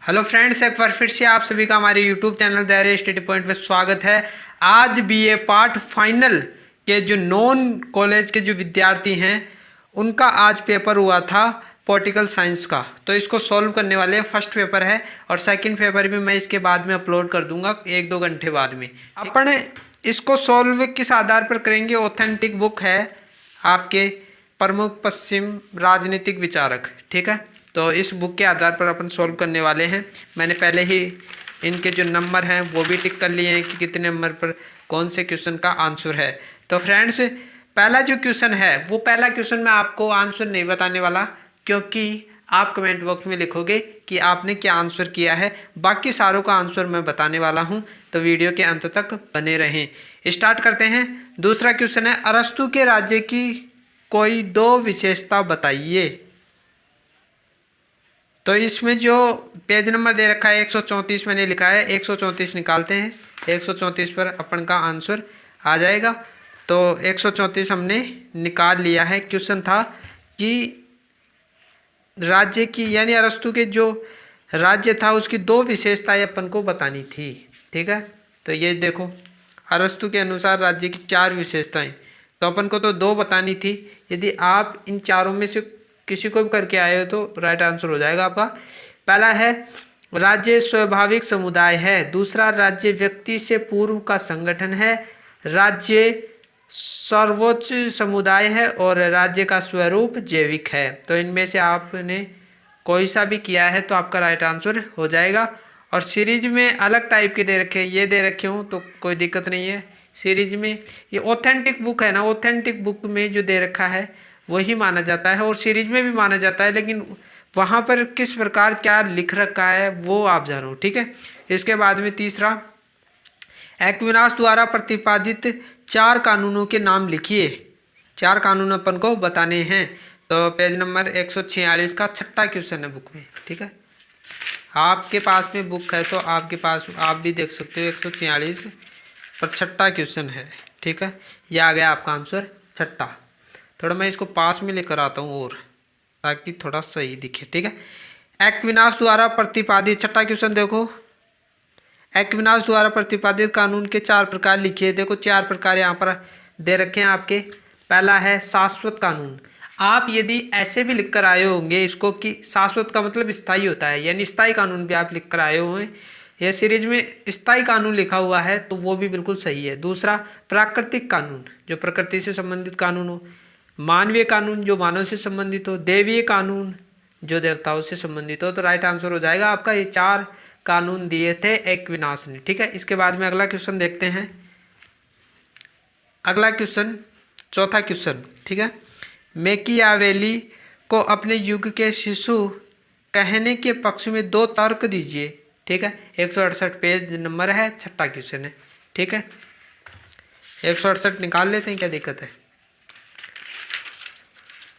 Hello friends, एक बार फिर से आप सभी का हमारे यूट्यूब चैनल दायरे स्टडी पॉइंट में स्वागत है। आज बीए पार्ट फाइनल के जो नॉन कॉलेज के जो विद्यार्थी हैं उनका आज पेपर हुआ था पॉलिटिकल साइंस का। तो इसको सॉल्व करने वाले हैं। फर्स्ट पेपर है और सेकंड पेपर भी मैं इसके बाद में अपलोड कर दूंगा 1-2 घंटे बाद में। अपन इसको सॉल्व किस आधार पर करेंगे? ऑथेंटिक बुक है आपके प्रमुख पश्चिम राजनीतिक विचारक, ठीक है। तो इस बुक के आधार पर अपन सॉल्व करने वाले हैं। मैंने पहले ही इनके जो नंबर हैं वो भी टिक कर लिए हैं कि कितने नंबर पर कौन से क्वेश्चन का आंसर है। तो फ्रेंड्स, पहला जो क्वेश्चन है वो पहला क्वेश्चन मैं आपको आंसर नहीं बताने वाला, क्योंकि आप कमेंट बॉक्स में लिखोगे कि आपने क्या आंसर किया है। बाकी सारों का आंसर मैं बताने वाला हूँ, तो वीडियो के अंत तक बने रहें। स्टार्ट करते हैं। दूसरा क्वेश्चन है, अरस्तु के राज्य की कोई 2 विशेषता बताइए। तो इसमें जो पेज नंबर दे रखा है 134 मैंने लिखा है, 134 निकालते हैं। 134 पर अपन का आंसर आ जाएगा। तो 134 हमने निकाल लिया है। क्वेश्चन था कि राज्य की यानी अरस्तु के जो राज्य था उसकी 2 विशेषताएं अपन को बतानी थी, ठीक है। तो ये देखो, अरस्तु के अनुसार राज्य की 4 विशेषताएं, तो अपन को तो 2 बतानी थी। यदि आप इन चारों में से किसी को भी करके आए हो तो राइट आंसर हो जाएगा आपका। पहला है राज्य स्वाभाविक समुदाय है। दूसरा, राज्य व्यक्ति से पूर्व का संगठन है। राज्य सर्वोच्च समुदाय है और राज्य का स्वरूप जैविक है। तो इनमें से आपने कोई सा भी किया है तो आपका राइट आंसर हो जाएगा। और सीरीज में अलग टाइप के दे रखे, ये दे रखे हूँ तो कोई दिक्कत नहीं है। सीरीज में ये ऑथेंटिक बुक है ना, ऑथेंटिक बुक में जो दे रखा है वही माना जाता है और सीरीज में भी माना जाता है, लेकिन वहाँ पर किस प्रकार क्या लिख रखा है वो आप जानो, ठीक है। इसके बाद में तीसरा, एक्विनास द्वारा प्रतिपादित 4 कानूनों के नाम लिखिए। 4 कानून अपन को बताने हैं। तो पेज नंबर 146 का 6ठा क्वेश्चन है बुक में, ठीक है। आपके पास में बुक है तो आपके पास आप भी देख सकते हो। 146 पर 6ठा क्वेश्चन है, ठीक है। ये आ गया आपका आंसर 6ठा। थोड़ा मैं इसको पास में लेकर आता हूँ और ताकि थोड़ा सही दिखे, ठीक है। एक्विनास द्वारा प्रतिपादित 6ठा क्वेश्चन देखो, एक्विनास द्वारा प्रतिपादित कानून के 4 प्रकार लिखिए। देखो 4 प्रकार यहाँ पर दे रखे हैं आपके। पहला है शाश्वत कानून। आप यदि ऐसे भी लिख कर आए होंगे इसको कि शाश्वत का मतलब स्थायी होता है, यानी स्थायी कानून भी आप लिख कर आए हुए हैं। यह सीरीज में स्थायी कानून लिखा हुआ है तो वो भी बिल्कुल सही है। दूसरा, प्राकृतिक कानून, जो प्रकृति से संबंधित कानून हो। मानवीय कानून, जो मानव से संबंधित हो। देवीय कानून, जो देवताओं से संबंधित हो। तो राइट आंसर हो जाएगा आपका। ये 4 कानून दिए थे एक्विनास ने, ठीक है। इसके बाद में अगला क्वेश्चन देखते हैं। अगला क्वेश्चन, चौथा क्वेश्चन, ठीक है। मैकियावेली को अपने युग के शिशु कहने के पक्ष में 2 तर्क दीजिए, ठीक है। 168 पेज नंबर है, 6ठा क्वेश्चन है, ठीक है। 168 निकाल लेते हैं, क्या दिक्कत है।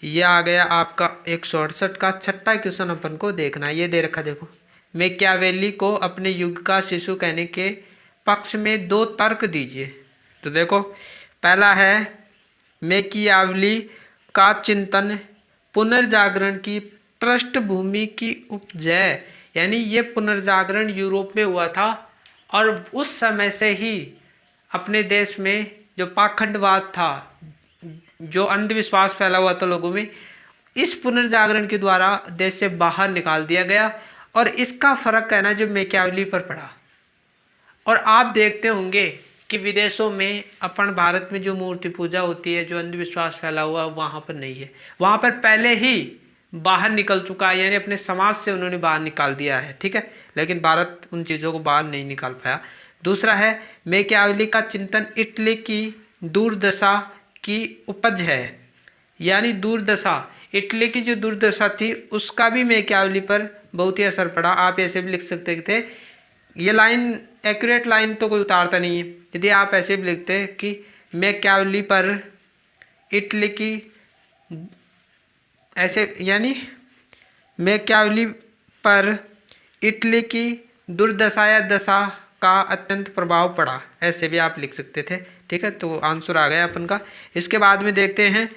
ये आ गया आपका 168 का 6ठा क्वेश्चन। अपन को देखना, ये दे रखा देखो, मैकियावेली को अपने युग का शिशु कहने के पक्ष में 2 तर्क दीजिए। तो देखो, पहला है मैकियावेली का चिंतन पुनर्जागरण की पृष्ठभूमि की उपजय, यानी ये पुनर्जागरण यूरोप में हुआ था और उस समय से ही अपने देश में जो पाखंडवाद था, जो अंधविश्वास फैला हुआ था लोगों में, इस पुनर्जागरण के द्वारा देश से बाहर निकाल दिया गया। और इसका फर्क है ना जो मैकियावेली पर पड़ा। और आप देखते होंगे कि विदेशों में अपन भारत में जो मूर्ति पूजा होती है, जो अंधविश्वास फैला हुआ, वहाँ पर नहीं है। वहाँ पर पहले ही बाहर निकल चुका है, यानी अपने समाज से उन्होंने बाहर निकाल दिया है, ठीक है। लेकिन भारत उन चीज़ों को बाहर नहीं निकाल पाया। दूसरा है, मैकियावेली का चिंतन इटली की दुर्दशा की उपज है, यानी दुर्दशा, इटली की जो दुर्दशा थी उसका भी मैकियावेली पर बहुत ही असर पड़ा। आप ऐसे भी लिख सकते थे, ये लाइन एक्यूरेट लाइन तो कोई उतारता नहीं है। यदि आप ऐसे भी लिखते कि मैकियावेली पर इटली की, ऐसे यानी मैकियावेली पर इटली की दुर्दशा या दशा का अत्यंत प्रभाव पड़ा, ऐसे भी आप लिख सकते थे, ठीक है। तो आंसर आ गया अपन का। इसके बाद में देखते हैं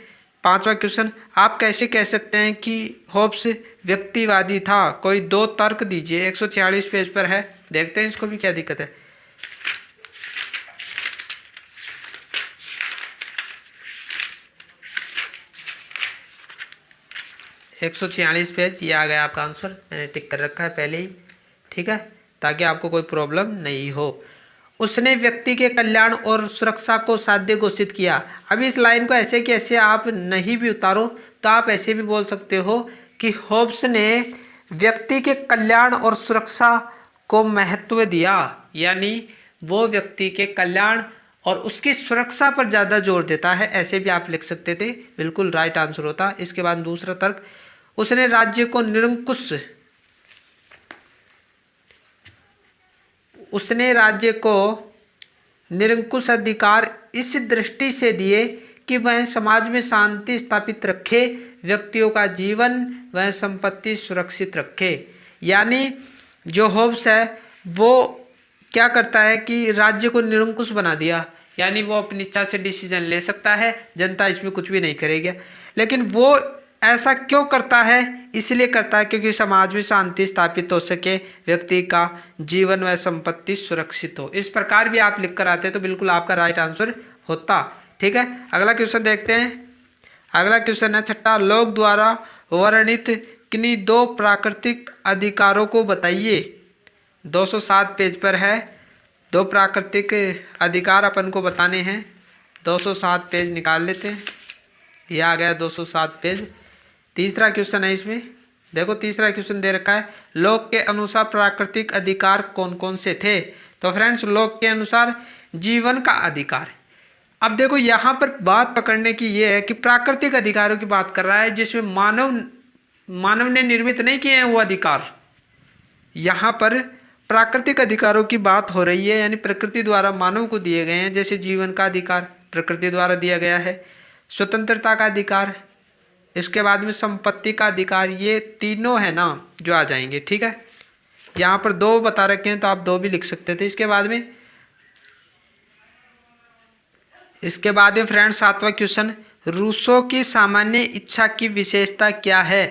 5वां क्वेश्चन, आप कैसे कह सकते हैं कि होब्स व्यक्तिवादी था? कोई 2 तर्क दीजिए। 146 पेज पर है, देखते हैं इसको भी क्या दिक्कत है। 146 पेज, ये आ गया आपका आंसर, मैंने टिक कर रखा है पहले ही, ठीक है, ताकि आपको कोई प्रॉब्लम नहीं हो। उसने व्यक्ति के कल्याण और सुरक्षा को साध्य घोषित किया। अभी इस लाइन को ऐसे कि ऐसे आप नहीं भी उतारो तो आप ऐसे भी बोल सकते हो कि होब्स ने व्यक्ति के कल्याण और सुरक्षा को महत्व दिया, यानी वो व्यक्ति के कल्याण और उसकी सुरक्षा पर ज़्यादा जोर देता है, ऐसे भी आप लिख सकते थे, बिल्कुल राइट आंसर होता। इसके बाद दूसरा तर्क, उसने राज्य को निरंकुश अधिकार इस दृष्टि से दिए कि वह समाज में शांति स्थापित रखे, व्यक्तियों का जीवन व संपत्ति सुरक्षित रखे। यानी जो होब्स है वो क्या करता है कि राज्य को निरंकुश बना दिया, यानी वो अपनी इच्छा से डिसीजन ले सकता है, जनता इसमें कुछ भी नहीं करेगी। लेकिन वो ऐसा क्यों करता है? इसलिए करता है क्योंकि समाज में शांति स्थापित हो सके, व्यक्ति का जीवन व संपत्ति सुरक्षित हो। इस प्रकार भी आप लिख कर आते तो बिल्कुल आपका राइट आंसर होता, ठीक है। अगला क्वेश्चन देखते हैं। अगला क्वेश्चन है 6, लोग द्वारा वर्णित किन्हीं 2 प्राकृतिक अधिकारों को बताइए। 207 पेज पर है, 2 प्राकृतिक अधिकार अपन को बताने हैं। 207 पेज निकाल लेते हैं, यह आ गया 207 पेज। तीसरा क्वेश्चन है इसमें, देखो तीसरा क्वेश्चन दे रखा है, लोक के अनुसार प्राकृतिक अधिकार कौन कौन से थे? तो फ्रेंड्स, लोक के अनुसार जीवन का अधिकार। अब देखो यहाँ पर बात पकड़ने की ये है कि प्राकृतिक अधिकारों की बात कर रहा है जिसमें मानव ने निर्मित नहीं किए हैं वो अधिकार। यहाँ पर प्राकृतिक अधिकारों की बात हो रही है, यानी प्रकृति द्वारा मानव को दिए गए हैं। जैसे जीवन का अधिकार प्रकृति द्वारा दिया गया है, स्वतंत्रता का अधिकार, इसके बाद में संपत्ति का अधिकार, ये तीनों है ना जो आ जाएंगे, ठीक है। यहाँ पर 2 बता रखे हैं तो आप 2 भी लिख सकते थे। इसके बाद में फ्रेंड्स 7वां क्वेश्चन, रूसो की सामान्य इच्छा की विशेषता क्या है?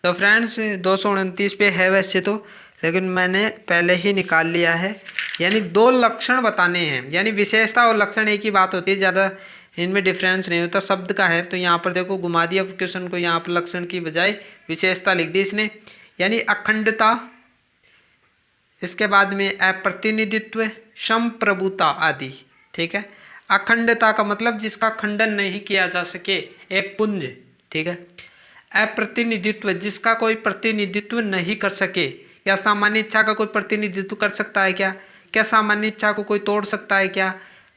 तो फ्रेंड्स 229 पे है वैसे तो, लेकिन मैंने पहले ही निकाल लिया है। यानी 2 लक्षण बताने हैं, यानी विशेषता और लक्षण एक ही बात होती है, ज़्यादा इनमें डिफरेंस नहीं होता, शब्द का है। तो यहाँ पर देखो घुमा दिया क्वेश्चन को, यहाँ पर लक्षण की बजाय विशेषता लिख दी इसने, यानी अखंडता, इसके बाद में अप्रतिनिधित्व, संप्रभुता आदि, ठीक है। अखंडता का मतलब जिसका खंडन नहीं किया जा सके, एक पुंज, ठीक है। अप्रतिनिधित्व, जिसका कोई प्रतिनिधित्व नहीं कर सके। क्या सामान्य इच्छा का कोई प्रतिनिधित्व कर सकता है? क्या सामान्य इच्छा को कोई तोड़ सकता है क्या?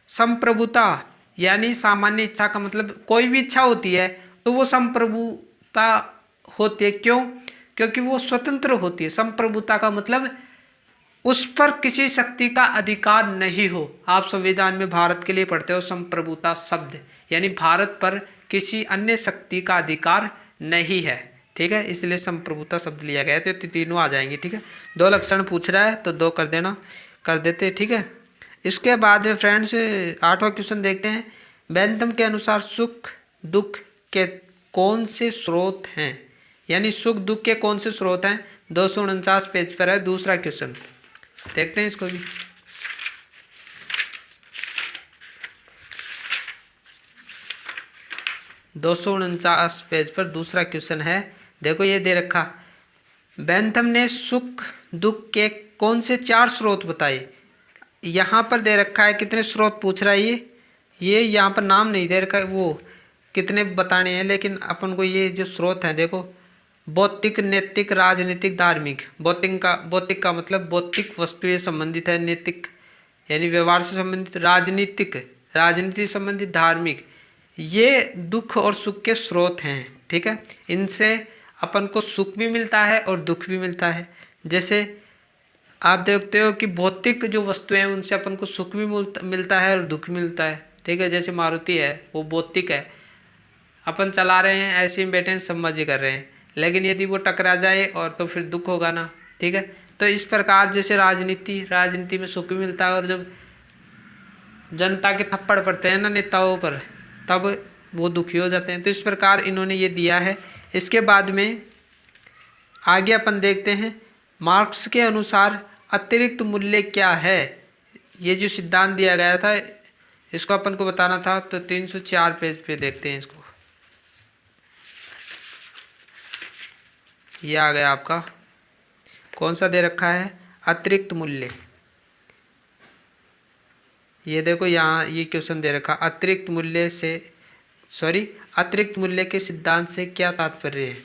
संप्रभुता, यानी सामान्य इच्छा का मतलब कोई भी इच्छा होती है तो वो संप्रभुता होती है। क्यों? क्योंकि वो स्वतंत्र होती है। संप्रभुता का मतलब उस पर किसी शक्ति का अधिकार नहीं हो। आप संविधान में भारत के लिए पढ़ते हो संप्रभुता शब्द, यानी भारत पर किसी अन्य शक्ति का अधिकार नहीं है, ठीक है, इसलिए संप्रभुता शब्द लिया गया है। तो तीनों आ जाएंगे, ठीक है। 2 लक्षण पूछ रहा है तो 2 कर देना, कर देते, ठीक है। इसके बाद में फ्रेंड्स 8वां क्वेश्चन देखते हैं। बेंथम के अनुसार सुख दुख के कौन से स्रोत हैं? यानी सुख दुख के कौन से स्रोत हैं? 249 पेज पर है दूसरा क्वेश्चन, देखते हैं इसको भी। (249) पेज पर दूसरा क्वेश्चन है, देखो ये दे रखा, बेंथम ने सुख दुख के कौन से 4 स्रोत बताए। यहाँ पर दे रखा है कितने स्रोत पूछ रहा है ये यहाँ पर नाम नहीं दे रखा है वो कितने बताने हैं, लेकिन अपन को ये जो स्रोत हैं देखो, भौतिक, नैतिक, राजनीतिक, धार्मिक। भौतिक का मतलब भौतिक वस्तुएं संबंधित है, नैतिक यानी व्यवहार से संबंधित, राजनीति से संबंधित, धार्मिक, ये दुख और सुख के स्रोत हैं, ठीक है। इनसे अपन को सुख भी मिलता है और दुख भी मिलता है। जैसे आप देखते हो कि भौतिक जो वस्तुएं हैं उनसे अपन को सुख भी मिलता है और दुख भी मिलता है, ठीक है। जैसे मारुति है वो भौतिक है, अपन चला रहे हैं ऐसे ही बैठे हैं सब मजे कर रहे हैं, लेकिन यदि वो टकरा जाए और तो फिर दुख होगा ना, ठीक है। तो इस प्रकार जैसे राजनीति में सुख भी मिलता है और जब जनता के थप्पड़ पड़ते हैं ना नेताओं पर तब वो दुखी हो जाते हैं। तो इस प्रकार इन्होंने ये दिया है। इसके बाद में आगे अपन देखते हैं, मार्क्स के अनुसार अतिरिक्त मूल्य क्या है। ये जो सिद्धांत दिया गया था इसको अपन को बताना था। तो 304 पेज पे देखते हैं इसको। ये आ गया आपका, कौन सा दे रखा है, अतिरिक्त मूल्य। ये देखो यहाँ ये क्वेश्चन दे रखा, अतिरिक्त मूल्य के सिद्धांत से क्या तात्पर्य है।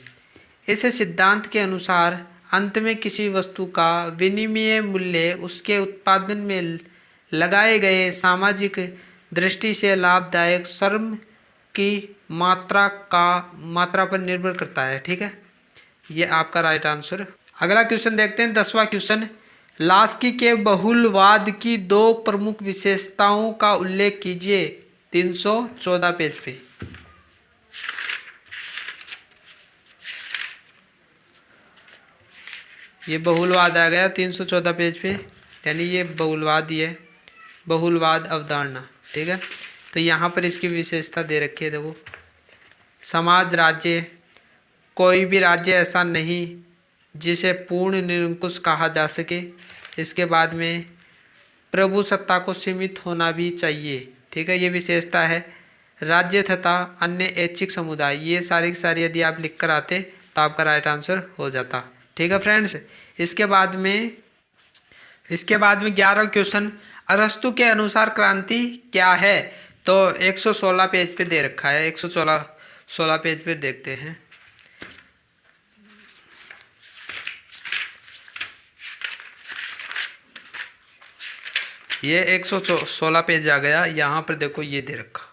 इस सिद्धांत के अनुसार अंत में किसी वस्तु का विनिमय मूल्य उसके उत्पादन में लगाए गए सामाजिक दृष्टि से लाभदायक श्रम की मात्रा पर निर्भर करता है। ठीक है, ये आपका राइट आंसर। अगला क्वेश्चन देखते हैं, 10वां क्वेश्चन। लास्की के बहुलवाद की 2 प्रमुख विशेषताओं का उल्लेख कीजिए। 314 पेज पे। ये बहुलवाद आ गया 314 पेज पे, यानी ये बहुलवाद ही है, बहुलवाद अवधारणा। ठीक है, तो यहाँ पर इसकी विशेषता दे रखी है, देखो। समाज राज्य, कोई भी राज्य ऐसा नहीं जिसे पूर्ण निरंकुश कहा जा सके। इसके बाद में प्रभु सत्ता को सीमित होना भी चाहिए। ठीक है, ये विशेषता है। राज्य तथा अन्य ऐच्छिक समुदाय, ये सारी की सारी यदि आप लिख कर आते तो आपका राइट आंसर हो जाता। ठीक है फ्रेंड्स, इसके बाद में 11वां क्वेश्चन, अरस्तु के अनुसार क्रांति क्या है। तो 116 पेज पे दे रखा है, 116 पेज पे देखते हैं। ये 116 पेज आ गया। यहाँ पर देखो ये दे रखा,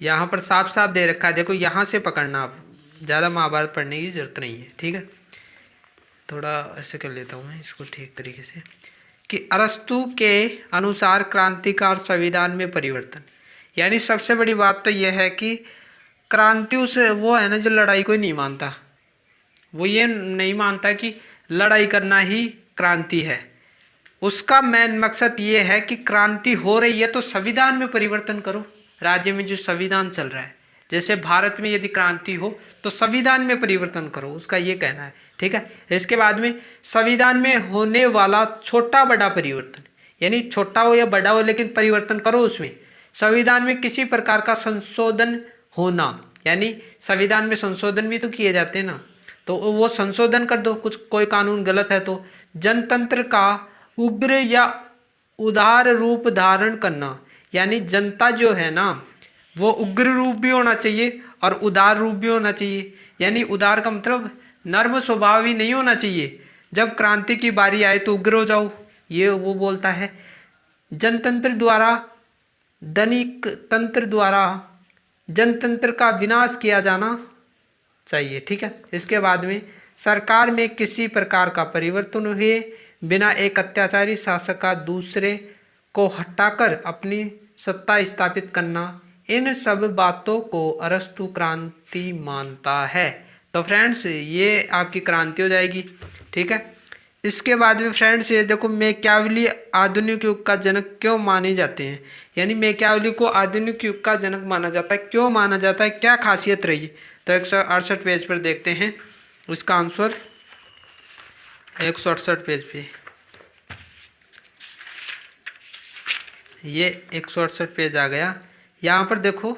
यहाँ पर साफ साफ दे रखा है, देखो यहाँ से पकड़ना, आप ज़्यादा महाभारत पढ़ने की जरूरत नहीं है। ठीक है, थोड़ा ऐसे कर लेता हूँ मैं इसको ठीक तरीके से, कि अरस्तु के अनुसार क्रांतिकार संविधान में परिवर्तन। यानी सबसे बड़ी बात तो यह है कि क्रांति वो है ना जो लड़ाई को नहीं मानता, वो ये नहीं मानता कि लड़ाई करना ही क्रांति है। उसका मेन मकसद ये है कि क्रांति हो रही है तो संविधान में परिवर्तन करो। राज्य में जो संविधान चल रहा है, जैसे भारत में यदि क्रांति हो तो संविधान में परिवर्तन करो, उसका ये कहना है। ठीक है, इसके बाद में संविधान में होने वाला छोटा बड़ा परिवर्तन, यानी छोटा हो या बड़ा हो लेकिन परिवर्तन करो उसमें। संविधान में किसी प्रकार का संशोधन होना, यानी संविधान में संशोधन भी तो किए जाते हैं ना, तो वो संशोधन कर दो, कुछ कोई कानून गलत है तो। जनतंत्र का उग्र या उदार रूप धारण करना, यानी जनता जो है ना वो उग्र रूप भी होना चाहिए और उदार रूप भी होना चाहिए। यानी उदार का मतलब नर्म स्वभाव ही नहीं होना चाहिए, जब क्रांति की बारी आए तो उग्र हो जाओ, ये वो बोलता है। जनतंत्र द्वारा धनिक तंत्र द्वारा जनतंत्र का विनाश किया जाना चाहिए। ठीक है, इसके बाद में सरकार में किसी प्रकार का परिवर्तन हुए बिना एक अत्याचारी शासक का दूसरे को हटाकर अपनी सत्ता स्थापित करना, इन सब बातों को अरस्तु क्रांति मानता है। तो फ्रेंड्स ये आपकी क्रांति हो जाएगी। ठीक है, इसके बाद में फ्रेंड्स ये देखो, मैकियावेली आधुनिक युग का जनक क्यों माने जाते हैं। यानी मैकियावेली को आधुनिक युग का जनक माना जाता है, क्यों माना जाता है, क्या खासियत रही। तो 168 पेज पर देखते हैं उसका आंसर। 168 पेज पे, ये 168 पेज आ गया। यहाँ पर देखो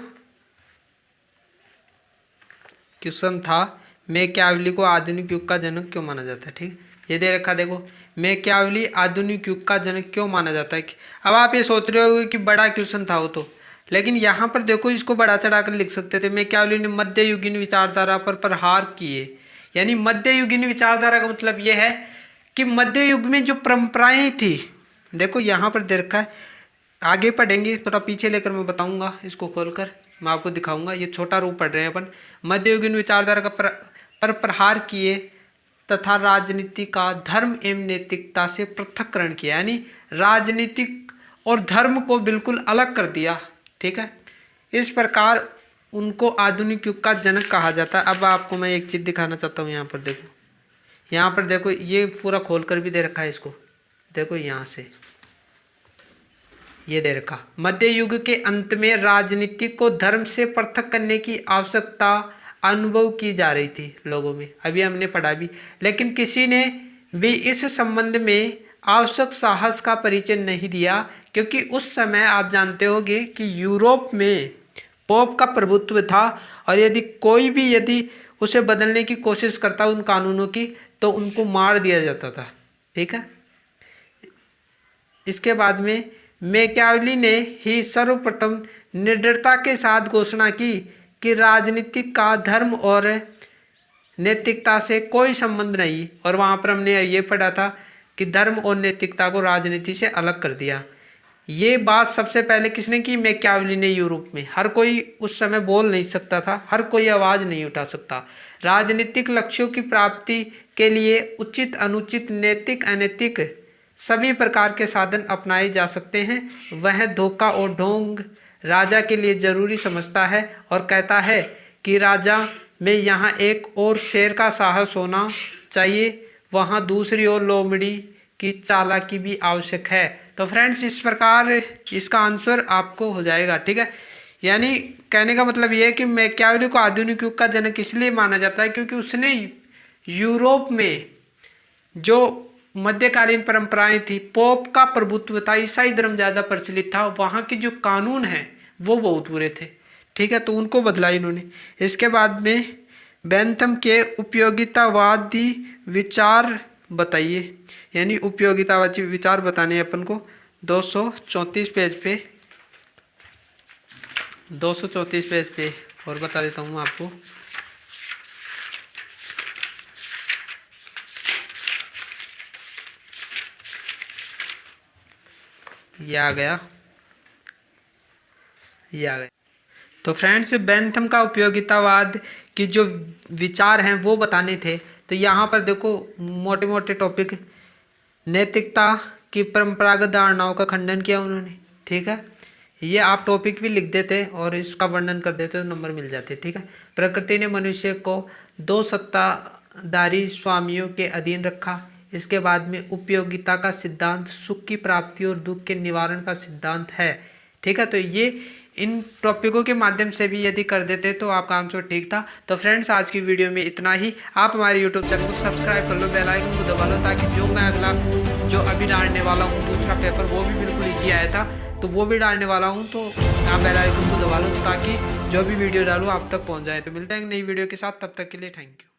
क्वेश्चन था, मैकियावेली को आधुनिक युग का जनक क्यों माना जाता है। ठीक, ये दे रखा देखो, मैकियावेली आधुनिक युग का जनक क्यों माना जाता है। अब आप ये सोच रहे हो कि बड़ा क्वेश्चन था वो तो, लेकिन यहाँ पर देखो इसको बढ़ा चढ़ाकर लिख सकते थे। मैकियावेली ने मध्ययुगीन विचारधारा पर प्रहार किए। यानी मध्ययुगीन विचारधारा का मतलब ये है कि मध्य युग में जो परंपराएं थी, देखो यहाँ पर दे रखा है, आगे पढ़ेंगे, थोड़ा पीछे लेकर मैं बताऊंगा, इसको खोलकर मैं आपको दिखाऊंगा। ये छोटा रूप पढ़ रहे हैं अपन। मध्ययुगीन विचारधारा का पर प्रहार किए तथा राजनीति का धर्म एवं नैतिकता से पृथक्करण किया, यानी राजनीतिक और धर्म को बिल्कुल अलग कर दिया। ठीक है, इस प्रकार उनको आधुनिक युग का जनक कहा जाता है। अब आपको मैं एक चीज़ दिखाना चाहता हूँ, यहाँ पर देखो, यहाँ पर देखो, ये पूरा खोल कर भी दे रखा है इसको, देखो यहाँ से ये दे रखा। मध्य युग के अंत में राजनीति को धर्म से पृथक करने की आवश्यकता अनुभव की जा रही थी लोगों में, अभी हमने पढ़ा भी, लेकिन किसी ने भी इस संबंध में आवश्यक साहस का परिचय नहीं दिया, क्योंकि उस समय आप जानते होंगे कि यूरोप में पोप का प्रभुत्व था, और यदि उसे बदलने की कोशिश करता उन कानूनों की, तो उनको मार दिया जाता था। ठीक है। इसके बाद में मैकियावेली ने ही सर्वप्रथम निडरता के साथ घोषणा की कि राजनीति का धर्म और नैतिकता से कोई संबंध नहीं, और वहाँ पर हमने ये पढ़ा था कि धर्म और नैतिकता को राजनीति से अलग कर दिया। ये बात सबसे पहले किसने की? मैकियावेली ने। यूरोप में हर कोई उस समय बोल नहीं सकता था, हर कोई आवाज़ नहीं उठा सकता। राजनीतिक लक्ष्यों की प्राप्ति के लिए उचित अनुचित, नैतिक अनैतिक सभी प्रकार के साधन अपनाए जा सकते हैं। वह धोखा और ढोंग राजा के लिए जरूरी समझता है और कहता है कि राजा में यहाँ एक और शेर का साहस होना चाहिए, वहाँ दूसरी ओर लोमड़ी की चालाकी भी आवश्यक है। तो फ्रेंड्स, इस प्रकार इसका आंसर आपको हो जाएगा। ठीक है। यानी कहने का मतलब ये है कि मैकियावेली को आधुनिक युग का जनक इसलिए माना जाता है क्योंकि उसने यूरोप में जो मध्यकालीन परंपराएं थी, पोप का प्रभुत्व था, ईसाई धर्म ज़्यादा प्रचलित था, वहाँ के जो कानून हैं वो बहुत बुरे थे। ठीक है। तो उनको बदला इन्होंने। इसके बाद में बेंथम के उपयोगितावादी विचार बताइए, यानी उपयोगितावादी विचार बताने अपन को 234 पेज पे, 234 पेज पे, और बता देता हूँ आपको। ये आ गया। तो फ्रेंड्स, बेंथम का उपयोगितावाद की जो विचार हैं वो बताने थे। तो यहाँ पर देखो मोटे मोटे टॉपिक, नैतिकता की परंपरागत धारणाओं का खंडन किया उन्होंने। ठीक है। ये आप टॉपिक भी लिख देते और इसका वर्णन कर देते तो नंबर मिल जाते। ठीक है। प्रकृति ने मनुष्य को 2 सत्ताधारी स्वामियों के अधीन रखा। इसके बाद में उपयोगिता का सिद्धांत सुख की प्राप्ति और दुख के निवारण का सिद्धांत है। ठीक है। तो ये इन टॉपिकों के माध्यम से भी यदि कर देते तो आपका आंसर ठीक था। तो फ्रेंड्स, आज की वीडियो में इतना ही। आप हमारे यूट्यूब चैनल को सब्सक्राइब कर लो, बेल आइकन को दबा लो, ताकि जो मैं अगला जो अभी डालने वाला हूँ दूसरा पेपर, वो भी बिल्कुल ईजी आया था, तो वो भी डालने वाला हूँ। तो आप बेल आइकन को दबा लो ताकि जो भी वीडियो डालूँ आप तक पहुँच जाए। तो मिलते हैं नई वीडियो के साथ, तब तक के लिए थैंक यू।